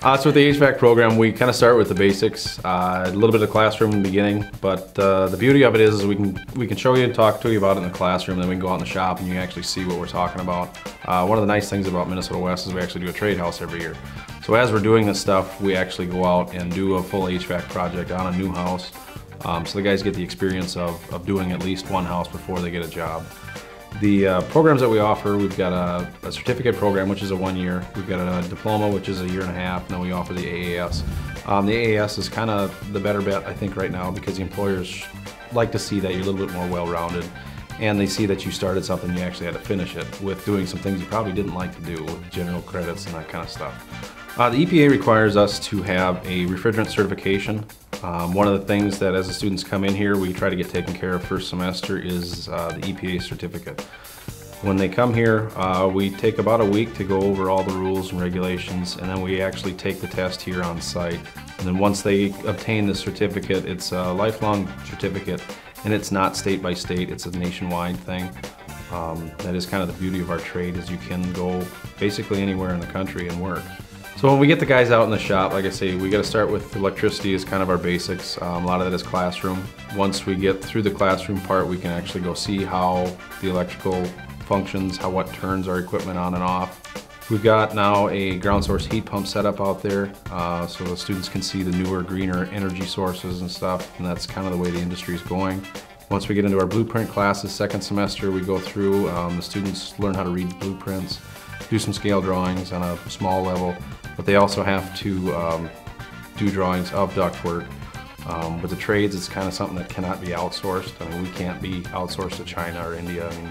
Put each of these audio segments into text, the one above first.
So with the HVAC program, we kind of start with the basics, a little bit of classroom in the beginning, but the beauty of it is we can show you and talk to you about it in the classroom, then we can go out in the shop and you can actually see what we're talking about. One of the nice things about Minnesota West is we actually do a trade house every year. So as we're doing this stuff, we actually go out and do a full HVAC project on a new house. So the guys get the experience of doing at least one house before they get a job. The programs that we offer, we've got a certificate program, which is a 1 year. We've got a diploma, which is a 1.5 years, and then we offer the AAS. The AAS is kind of the better bet, I think, right now, because the employers like to see that you're a little bit more well-rounded, and they see that you started something, you actually had to finish it with doing some things you probably didn't like to do, with general credits and that kind of stuff. The EPA requires us to have a refrigerant certification. One of the things that as the students come in here we try to get taken care of first semester is the EPA certificate. When they come here, we take about a week to go over all the rules and regulations, and then we actually take the test here on site. And then once they obtain the certificate, it's a lifelong certificate, and it's not state by state, it's a nationwide thing. That is kind of the beauty of our trade, is you can go basically anywhere in the country and work. So when we get the guys out in the shop, like I say, we got to start with electricity as kind of our basics. A lot of that is classroom. Once we get through the classroom part, we can actually go see how the electrical functions, what turns our equipment on and off. We've got now a ground source heat pump set up out there, so the students can see the newer, greener energy sources and stuff, and that's kind of the way the industry is going. Once we get into our blueprint classes, second semester, we go through, the students learn how to read blueprints, do some scale drawings on a small level, but they also have to do drawings of ductwork. With the trades, it's kind of something that cannot be outsourced. I mean, we can't be outsourced to China or India. I mean,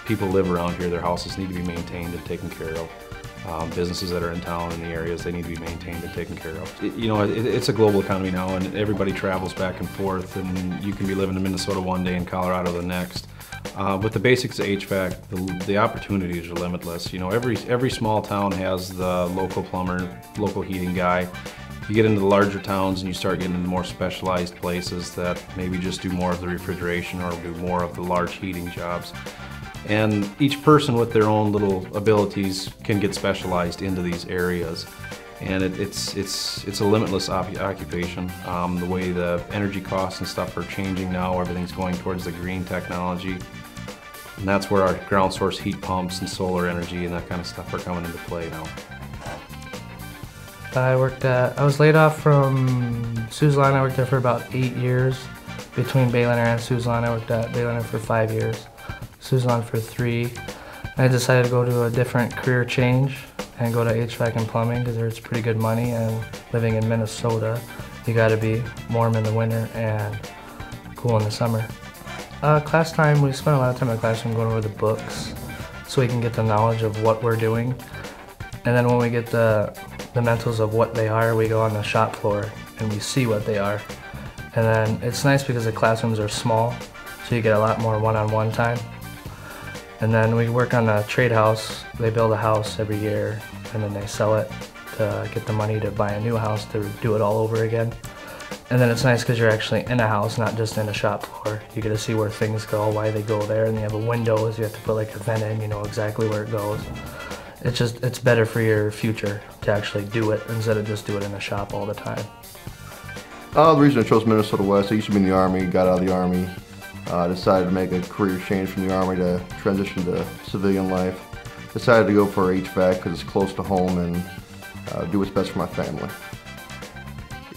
people live around here, their houses need to be maintained and taken care of. Businesses that are in town in the areas, they need to be maintained and taken care of. It's a global economy now, and everybody travels back and forth, and you can be living in Minnesota one day and Colorado the next. With the basics of HVAC, the opportunities are limitless. You know, every small town has the local plumber, local heating guy. You get into the larger towns and you start getting into more specialized places that maybe just do more of the refrigeration or do more of the large heating jobs. And each person with their own little abilities can get specialized into these areas. And it's a limitless occupation. The way the energy costs and stuff are changing now, everything's going towards the green technology. And that's where our ground source heat pumps and solar energy and that kind of stuff are coming into play now. I was laid off from Suzlon. I worked there for about 8 years. Between Bayliner and Suzlon, I worked at Bayliner for 5 years, Suzlon for 3. I decided to go to a different career change and go to HVAC and plumbing because there's pretty good money, and living in Minnesota, you gotta be warm in the winter and cool in the summer. Class time, we spent a lot of time in the classroom going over the books so we can get the knowledge of what we're doing. And then when we get the mentals of what they are, we go on the shop floor and we see what they are. And then it's nice because the classrooms are small, so you get a lot more one-on-one time. And then we work on the trade house. They build a house every year and then they sell it to get the money to buy a new house to do it all over again. And then it's nice because you're actually in a house, not just in a shop floor. You get to see where things go, why they go there, and you have a windows. You have to put like a vent in, you know exactly where it goes. It's better for your future to actually do it instead of just do it in a shop all the time. The reason I chose Minnesota West, I used to be in the Army, got out of the Army, decided to make a career change from the Army to transition to civilian life. Decided to go for HVAC because it's close to home and do what's best for my family.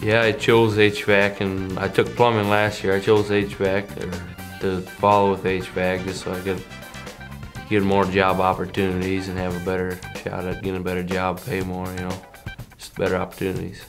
Yeah, I chose HVAC, and I took plumbing last year. I chose HVAC to follow with HVAC just so I could get more job opportunities and have a better shot at getting a better job, pay more, you know, just better opportunities.